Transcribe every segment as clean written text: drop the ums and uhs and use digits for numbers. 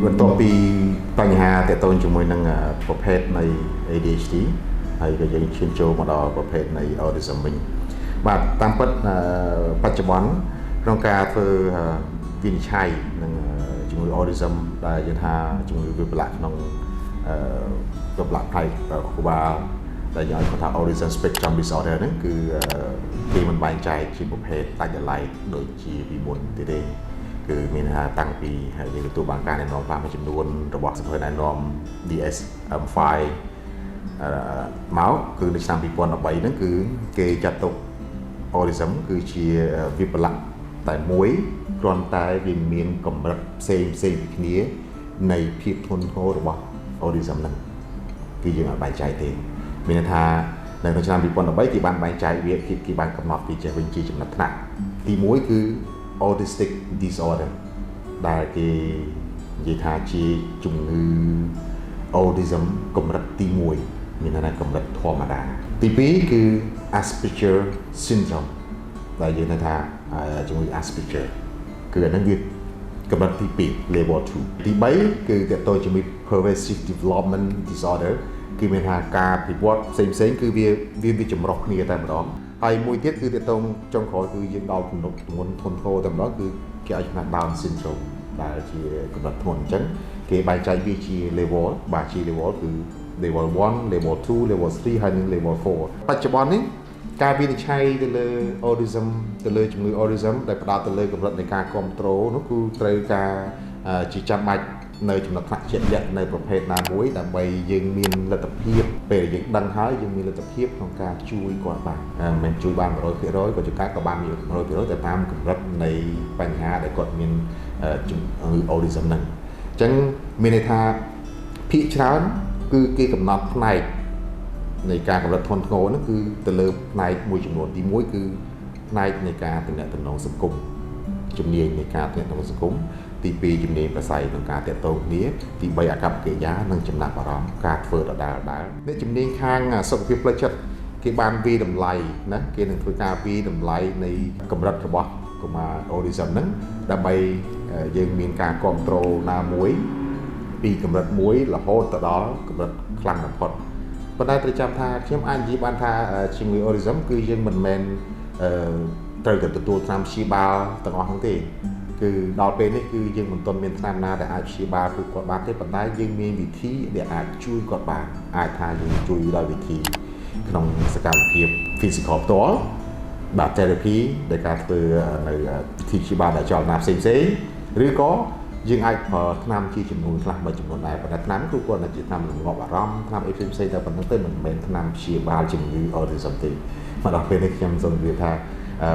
បន្ទាប់ពីបញ្ហាទាក់ទងជាមួយនឹងប្រភេទនៃ ADHD ហើយក៏យើងឈានចូលមកដល់ប្រភេទនៃ autism វិញបាទតាមពិតបច្ចុប្បន្នក្នុងការធ្វើវិនិច្ឆ័យនឹងជំងឺ autism ដែលយើងថាជំងឺវិបលាក់ក្នុងវិបលាក់ផ្នែកខួរក្បាលដែលយើងហៅថា autism spectrum disorder ហ្នឹងគឺគេមិនបែងចែកជាប្រភេទដាច់ដោយឡែកដូចជាពីមុនទេគឺមានថាតាំងពីហើយយើងទទួលបានការណែនាំតាមមួយចំនួនរបស់សភៅណែនាំ DSM-5 មកគឺនៅឆ្នាំ2013ហ្នឹងគឺគេចាត់ទុក autism គឺជាវិបលាក់តែមួយគ្រាន់តែវាមានកម្រិតផ្សេងពីគ្នានៃភាពធ្ងន់ធ្ងររបស់ autism ហ្នឹងគឺយើងអាចបែងចែកទេមានន័យថានៅក្នុងឆ្នាំ2013គេបានបែងចែកវាគេបានកំណត់ពីចេះវិញជាចំណាត់ថ្នាក់ទី1គឺ autistic disorder ដែលគេនិយាយថាជាជំងឺ autism កម្រិតទី1មានន័យថាកម្រិតធម្មតាទី2គឺ Asperger syndrome ដែលយើងហៅថាជំងឺ Asperger គឺអានឹងវាកម្រិតទី2 level 2ទី3គឺទាក់ទងជាមួយ pervasive development disorder គឺមានថាការពិវត្តផ្សេងគឺវាចម្រុះគ្នាតែម្ដងហើយមួយទៀតគឺទាក់ទងចុងក្រោយគឺយើងដល់ទំនុកទម្ងន់ធ្ងន់ធ្ងរតែម្ដងគឺគេឲ្យឈ្មោះ Down syndrome ដែលជាកម្រិតធ្ងន់អញ្ចឹងគេបែងចែកវាជា level បាទជា level គឺ level 1 level 2 level 3 ហើយនិង level 4បច្ចុប្បន្ននេះការវិនិច្ឆ័យទៅលើ autism ទៅលើជំងឺ autism ដែលផ្ដោតទៅលើកម្រិតនៃការគ្រប់គ្រងនោះគឺត្រូវការជាចាំបាច់នៅចំណុចថ្នាក់ជាក់លាក់នៅប្រភេទណាមួយដើម្បីយើងមានលទ្ធភាពពេលយើងដឹងហើយយើងមានលទ្ធភាពក្នុងការជួយគាត់បានមិនមែនជួយបាន 100% ក៏ជាការក៏បានមាន 100% តែតាមកម្រិតនៃបញ្ហាដែលគាត់មានជំងឺ autism ហ្នឹងអញ្ចឹងមានន័យថាភាគច្រើនគឺគេកំណត់ផ្នែកនៃការកម្រិតធ្ងន់ធ្ងរហ្នឹងគឺទៅលើផ្នែកមួយចំនួនទី1គឺផ្នែកនៃការទំនាក់ទំនងសង្គមជំនាញនៃការទំនាក់ទំនងសង្គមទី2ជំនាញប្រស័យក្នុងការតាក់ទងគ្នាទី3អាកប្បកិរិយានិងចំណាប់អារម្មណ៍ការធ្វើដដែលអ្នកជំនាញខាងសុខភាពផ្លូវចិត្តគេបានវាយតម្លៃណាគេនឹងធ្វើការវាយតម្លៃនៃកម្រិតរបស់កុមារ autism ហ្នឹងដើម្បីយើងមានការគ្រប់គ្រងណាមួយពីកម្រិត1រហូតទៅដល់កម្រិតខ្លាំងបំផុតប៉ុន្តែត្រូវចាំថាខ្ញុំអាចនិយាយបានថាជំងឺ autism គឺយើងមិនមែនត្រូវតែទទួលថ្នាំព្យាបាលទាំងអស់ហ្នឹងទេគឺដល់ពេលនេះគឺយើងមិនទាន់មានថ្នាំណាដែលអាចព្យាបាលពួកគាត់បានទេប៉ុន្តែយើងមានវិធីដែលអាចជួយគាត់បានអាចថាយើងជួយដោយវិធីក្នុងសកម្មភាព physical ផ្ទាល់បាទ therapy ដែលការធ្វើនៅវិធីព្យាបាលដែលចលនាផ្សេងឬក៏យើងអាចប្រើថ្នាំជាចំនួនខ្លះមួយចំនួនដែរប៉ុន្តែថ្នាំគឺគាត់ជាថ្នាំរងាប់អារម្មណ៍ថ្នាំអីផ្សេងតែប៉ុណ្្នឹងទៅមិនមែនថ្នាំព្យាបាលជំងឺ autism ទេមកដល់ពេលនេះខ្ញុំសូមនិយាយថា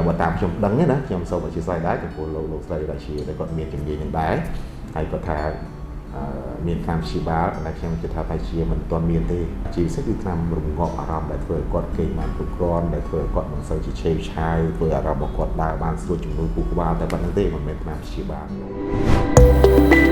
បើតាមខ្ញុំដឹងណាខ្ញុំសូមអធិស្ឋានដែរចំពោះលោកស្រីដែលជាគាត់មានជំនាញនឹងដែរហើយគាត់ថាមានថ្នាំព្យាបាលប៉ុន្តែខ្ញុំគិតថាបែរជាមិនទាន់មានទេជាពិសេសគឺថ្នាំរងាប់អារម្មណ៍ដែលធ្វើឲ្យគាត់គេងបានគ្រប់គ្រាន់ដែលធ្វើឲ្យគាត់មិនសូវជាឆេវឆាវធ្វើអារម្មណ៍របស់គាត់ដើរបានស្រួលជំនួយខួរក្បាលតែប៉ុណ្្នឹងទេមិនមែនថ្នាំព្យាបាល